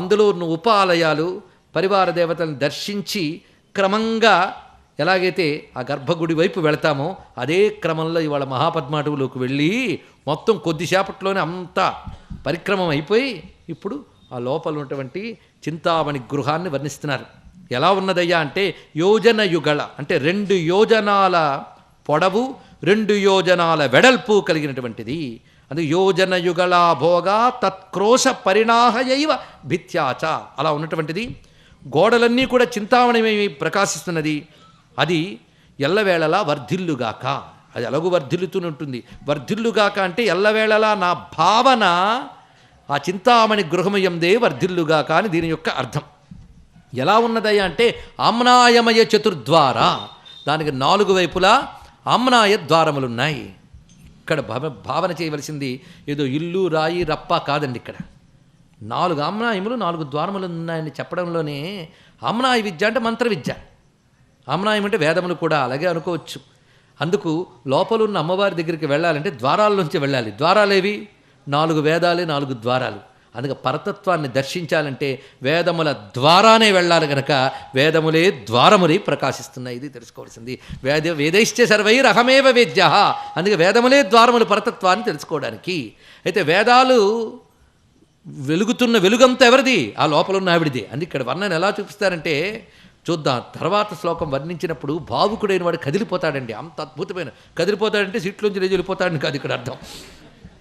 అందులో ఉన్న ఉప ఆలయాలు, పరివార దేవతలను దర్శించి క్రమంగా ఎలాగైతే ఆ గర్భగుడి వైపు వెళతామో అదే క్రమంలో ఇవాళ మహాపద్మాటవిలోకి వెళ్ళి మొత్తం కొద్దిసేపట్లోనే అంతా పరిక్రమం అయిపోయి ఇప్పుడు ఆ లోపల ఉన్నటువంటి చింతామణి గృహాన్ని వర్ణిస్తున్నారు. ఎలా ఉన్నదయ్యా అంటే యోజన యుగళ అంటే 2 యోజనాల పొడవు 2 యోజనాల వెడల్పు కలిగినటువంటిది. అది యోజన యుగళ భోగా తత్క్రోశ పరిణాహయైవ భిత్యాచ. అలా ఉన్నటువంటిది. గోడలన్నీ కూడా చింతామణిమై ప్రకాశిస్తున్నది. అది ఎల్లవేళలా వర్ధిల్లుగాక. అది ఎలాగూ వర్ధిల్లుతూనే ఉంటుంది. వర్ధిల్లుగాక అంటే ఎల్లవేళలా నా భావన ఆ చింతామణి గృహమయందే వర్ధిల్లుగాక అని దీని యొక్క అర్థం. ఎలా ఉన్నదయ్యా అంటే ఆమ్నాయమయ చతుర్ద్వార. దానికి 4 వైపులా ఆమ్నాయ ద్వారములున్నాయి. ఇక్కడ భావన చేయవలసింది ఏదో ఇల్లు రాయి రప్ప కాదండి. ఇక్కడ 4 ఆమ్నాయములు 4 ద్వారములు ఉన్నాయని చెప్పడంలోనే ఆమ్నాయ విద్య అంటే మంత్ర విద్య. ఆమ్నాయం అంటే వేదములు కూడా అలాగే అనుకోవచ్చు. అందుకు లోపలున్న అమ్మవారి దగ్గరికి వెళ్ళాలంటే ద్వారాల్లోంచి వెళ్ళాలి. ద్వారాలేవి 4 వేదాలే 4 ద్వారాలు. అందుకే పరతత్వాన్ని దర్శించాలంటే వేదముల ద్వారానే వెళ్ళాలి గనక వేదములే ద్వారములై ప్రకాశిస్తున్నాయి. ఇది తెలుసుకోవాల్సింది. వేదైశ్చ సర్వైరహమేవ వేద్య. అందుకే వేదములే ద్వారములు పరతత్వాన్ని తెలుసుకోవడానికి. అయితే వేదాలు వెలుగుతున్న వెలుగంతా ఎవరిది? ఆ లోపల ఉన్న ఆవిడిది. అందుకే ఇక్కడ వర్ణన ఎలా చూపిస్తారంటే చూద్దాం. తర్వాత శ్లోకం వర్ణించినప్పుడు భావుకుడైన వాడు కదిలిపోతాడండి. అంత అద్భుతమైన కదిలిపోతాడంటే సీట్లోంచి లేచి వెళ్ళిపోతాడని కాదు ఇక్కడ అర్థం.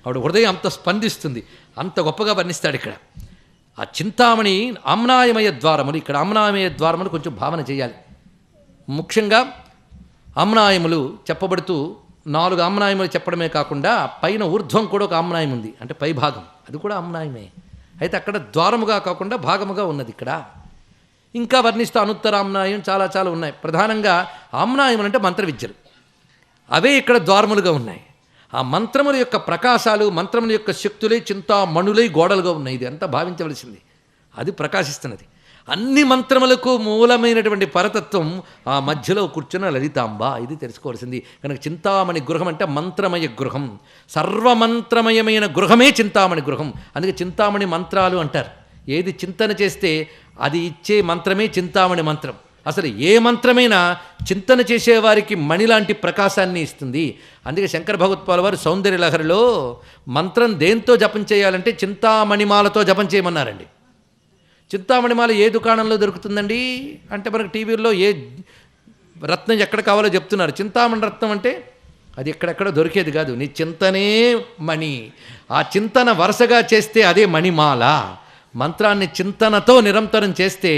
ఆవిడ హృదయం అంత స్పందిస్తుంది. అంత గొప్పగా వర్ణిస్తాడు ఇక్కడ. ఆ చింతామణి ఆమ్నాయమయ ద్వారములు. ఇక్కడ ఆమ్నాయమయ ద్వారములు కొంచెం భావన చేయాలి. ముఖ్యంగా ఆమ్నాయములు చెప్పబడుతూ 4 ఆమ్నాయములు చెప్పడమే కాకుండా పైన ఊర్ధ్వం కూడా ఒక ఆమ్నాయం ఉంది. అంటే పై భాగం అది కూడా ఆమ్నాయమే. అయితే అక్కడ ద్వారముగా కాకుండా భాగముగా ఉన్నది ఇక్కడ. ఇంకా వర్ణిస్తూ అనుత్తరామ్నాయం చాలా చాలా ఉన్నాయి. ప్రధానంగా ఆమ్నాయములు అంటే మంత్ర విద్యలు. అవే ఇక్కడ ద్వారములుగా ఉన్నాయి. ఆ మంత్రముల యొక్క ప్రకాశాలు, మంత్రముల యొక్క శక్తులే చింతామణులై గోడలుగా ఉన్నాయి. ఇది అంతా భావించవలసింది. అది ప్రకాశిస్తున్నది. అన్ని మంత్రములకు మూలమైనటువంటి పరతత్వం ఆ మధ్యలో కూర్చున్న లలితాంబ. ఇది తెలుసుకోవాల్సింది. కనుక చింతామణి గృహం అంటే మంత్రమయ గృహం. సర్వమంత్రమయమైన గృహమే చింతామణి గృహం. అందుకే చింతామణి మంత్రాలు అంటారు. ఏది చింతన చేస్తే అది ఇచ్చే మంత్రమే చింతామణి మంత్రం. అసలు ఏ మంత్రమైనా చింతన చేసేవారికి మణిలాంటి ప్రకాశాన్ని ఇస్తుంది. అందుకే శంకర భగవత్పాల వారు సౌందర్య లహరిలో మంత్రం దేంతో జపం చేయాలంటే చింతామణిమాలతో జపం చేయమన్నారండి. చింతామణిమాల ఏ దుకాణంలో దొరుకుతుందండి అంటే మనకు టీవీల్లో ఏ రత్నం ఎక్కడ కావాలో చెప్తున్నారు. చింతామణి రత్నం అంటే అది ఎక్కడెక్కడ దొరికేది కాదు. నీ చింతనే మణి. ఆ చింతన వరుసగా చేస్తే అదే మణిమాల. మంత్రాన్ని చింతనతో నిరంతరం చేస్తే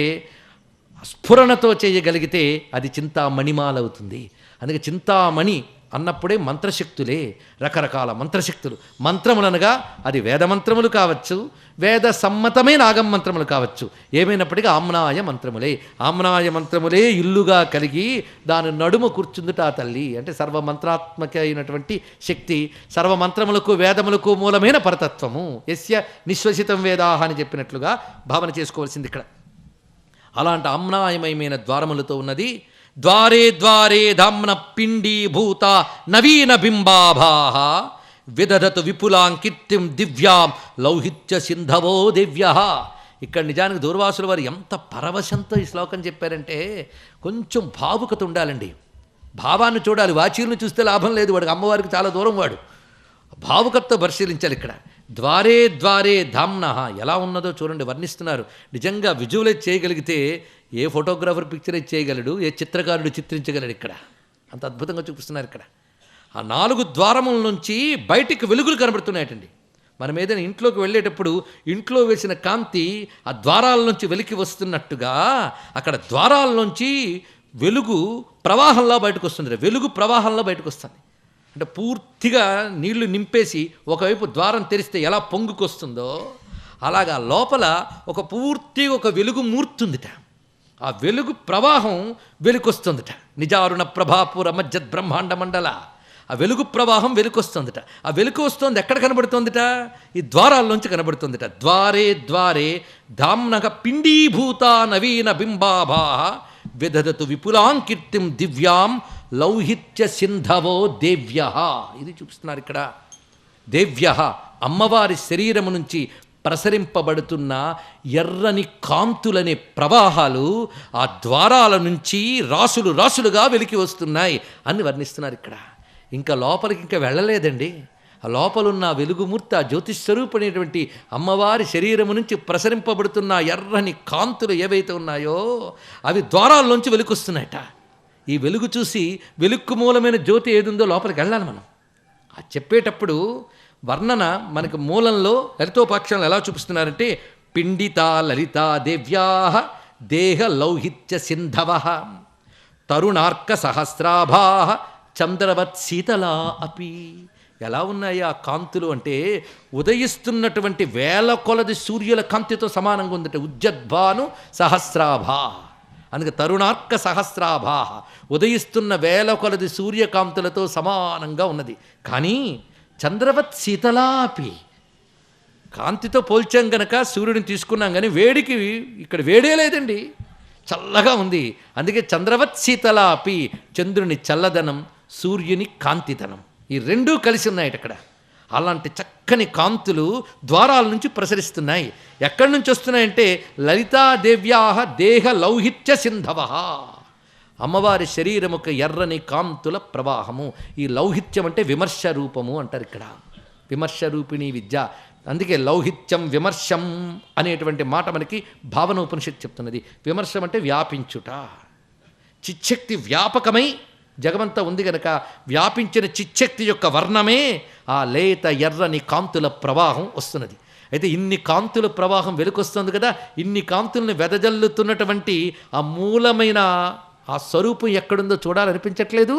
స్ఫురణతో చేయగలిగితే అది చింతామణిమాల అవుతుంది. అందుకే చింతామణి అన్నప్పుడే మంత్రశక్తులే, రకరకాల మంత్రశక్తులు. మంత్రములనగా అది వేదమంత్రములు కావచ్చు, వేద సమ్మతమైన ఆగమ మంత్రములు కావచ్చు. ఏమైనప్పటికీ ఆమ్నాయ మంత్రములే. ఆమ్నాయ మంత్రములే ఇల్లుగా కలిగి దాని నడుము కూర్చుందుట ఆ తల్లి. అంటే సర్వమంత్రాత్మక అయినటువంటి శక్తి, సర్వమంత్రములకు వేదములకు మూలమైన పరతత్వము. యస్య నిశ్వసితం వేదాహ అని చెప్పినట్లుగా భావన చేసుకోవాల్సింది ఇక్కడ. అలాంటి ఆమ్నాయమయమైన ద్వారములతో ఉన్నది. ద్వారే ద్వారే ధామ్న పిండీ భూత నవీన బింబాభాహ విదధతు విపులాం కీర్తిం దివ్యాం లౌహిత్య సింధవో దివ్య. ఇక్కడ నిజానికి దూర్వాసుల వారు ఎంత పరవశంతో ఈ శ్లోకం చెప్పారంటే కొంచెం భావుకత ఉండాలండి. భావాన్ని చూడాలి. వాచీలను చూస్తే లాభం లేదు. వాడికి అమ్మవారికి చాలా దూరం. వాడు భావుకతతో పరిశీలించాలి. ఇక్కడ ద్వారే ద్వారే ధామ్న ఎలా ఉన్నదో చూడండి, వర్ణిస్తున్నారు. నిజంగా విజువలైజ్ చేయగలిగితే ఏ ఫోటోగ్రాఫర్ పిక్చరైజ్ చేయగలడు, ఏ చిత్రకారుడు చిత్రించగలడు. ఇక్కడ అంత అద్భుతంగా చూపిస్తున్నారు. ఇక్కడ ఆ 4 ద్వారముల నుంచి బయటికి వెలుగులు కనబడుతున్నాయటండి. మనం ఏదైనా ఇంట్లోకి వెళ్ళేటప్పుడు ఇంట్లో వేసిన కాంతి ఆ ద్వారాల నుంచి వెలికి వస్తున్నట్టుగా అక్కడ ద్వారాల నుంచి వెలుగు ప్రవాహంలో బయటకు వస్తుంది. వెలుగు ప్రవాహంలో బయటకు వస్తుంది. అంటే పూర్తిగా నీళ్లు నింపేసి ఒకవైపు ద్వారం తెరిస్తే ఎలా పొంగుకొస్తుందో అలాగా లోపల ఒక వెలుగు మూర్తుందిట. ఆ వెలుగు ప్రవాహం వెలుకొస్తుందిట. నిజారుణ ప్రభాపుర మధ్యద్ బ్రహ్మాండ మండల. ఆ వెలుగు ప్రవాహం వెలుకొస్తుందిట. ఆ వెలుగు వస్తుంది ఎక్కడ కనబడుతుందిట? ఈ ద్వారాల్లోంచి కనబడుతుందిట. ద్వారే ద్వారే ధామ్నగ పిండీభూత నవీన బింబాభా విదధతు విపులాం కీర్తిం దివ్యాం లౌహిత్య సింధవో దేవ్య. ఇది చూపిస్తున్నారు ఇక్కడ. దేవ్య అమ్మవారి శరీరము నుంచి ప్రసరింపబడుతున్న ఎర్రని కాంతులనే ప్రవాహాలు ఆ ద్వారాల నుంచి రాసులు రాసులుగా వెలికి వస్తున్నాయి అని వర్ణిస్తున్నారు ఇక్కడ. ఇంకా లోపలికి ఇంకా వెళ్ళలేదండి. ఆ లోపలున్న వెలుగుమూర్తి, ఆ జ్యోతిస్వరూపమైనటువంటి అమ్మవారి శరీరము నుంచి ప్రసరింపబడుతున్న ఎర్రని కాంతులు ఏవైతే ఉన్నాయో అవి ద్వారాల్లోంచి వెలుకొస్తున్నాయట. ఈ వెలుగు చూసి వెలుక్కు మూలమైన జ్యోతి ఏదుందో లోపలికి వెళ్ళాలి మనం. ఆ చెప్పేటప్పుడు వర్ణన మనకు మూలంలో లలితోపాఖ్యానం ఎలా చూపిస్తున్నారంటే పిండిత లలితా దేవ్యా దేహ లౌహిత్య సింధవ తరుణార్క సహస్రాభా చంద్రవత్ శీతలా అపి. ఎలా ఉన్నాయి ఆ కాంతులు అంటే ఉదయిస్తున్నటువంటి వేల కొలది సూర్యుల కాంతితో సమానంగా ఉందట. ఉజ్జద్భాను సహస్రాభా. అందుకే తరుణార్క సహస్రాభా ఉదయిస్తున్న వేల కొలది సూర్యకాంతులతో సమానంగా ఉన్నది. కానీ చంద్రవత్ శీతలాపి కాంతితో పోల్చాం గనక సూర్యుడిని తీసుకున్నాం కానీ వేడికి ఇక్కడ వేడే లేదండి, చల్లగా ఉంది. అందుకే చంద్రవత్ శీతలాపి చంద్రుని చల్లదనం, సూర్యుని కాంతిదనం ఈ రెండూ కలిసి ఉన్నాయి అక్కడ. అలాంటి చక్కని కాంతులు ద్వారాల నుంచి ప్రసరిస్తున్నాయి. ఎక్కడి నుంచి వస్తున్నాయంటే లలితాదేవ్యా దేహ లౌహిత్య సింధవ, అమ్మవారి శరీరముకు ఎర్రని కాంతుల ప్రవాహము. ఈ లౌహిత్యం అంటే విమర్శ రూపము అంటారు ఇక్కడ, విమర్శ రూపిణీ విద్య. అందుకే లౌహిత్యం విమర్శం అనేటువంటి మాట మనకి భావన ఉపనిషత్తు చెప్తున్నది. విమర్శం అంటే వ్యాపించుట, చిచ్చక్తి వ్యాపకమై జగమంతా ఉంది గనక వ్యాపించిన చిచ్చక్తి యొక్క వర్ణమే ఆ లేత ఎర్రని కాంతుల ప్రవాహం వస్తున్నది. అయితే ఇన్ని కాంతుల ప్రవాహం వెలుకొస్తుంది కదా, ఇన్ని కాంతుల్ని వెదజల్లుతున్నటువంటి ఆ మూలమైన ఆ స్వరూపం ఎక్కడుందో చూడాలనిపించట్లేదు.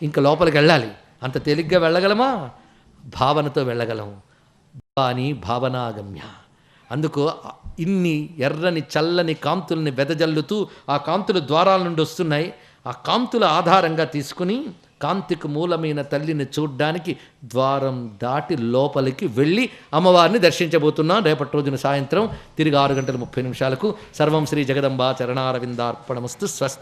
ఇంకా లోపలికి వెళ్ళాలి. అంత తేలిగ్గా వెళ్ళగలమా? భావనతో వెళ్ళగలం. అని భావనాగమ్య. అందుకు ఇన్ని ఎర్రని చల్లని కాంతుల్ని వెదజల్లుతూ ఆ కాంతులు ద్వారాల నుండి వస్తున్నాయి. ఆ కాంతుల ఆధారంగా తీసుకుని కాంతికి మూలమైన తల్లిని చూడ్డానికి ద్వారం దాటి లోపలికి వెళ్ళి అమ్మవారిని దర్శించబోతున్నాం. రేపటి రోజున సాయంత్రం తిరిగి 6:30 సర్వం శ్రీ జగదంబా చరణారవిందార్పణమస్తు. స్వస్తి.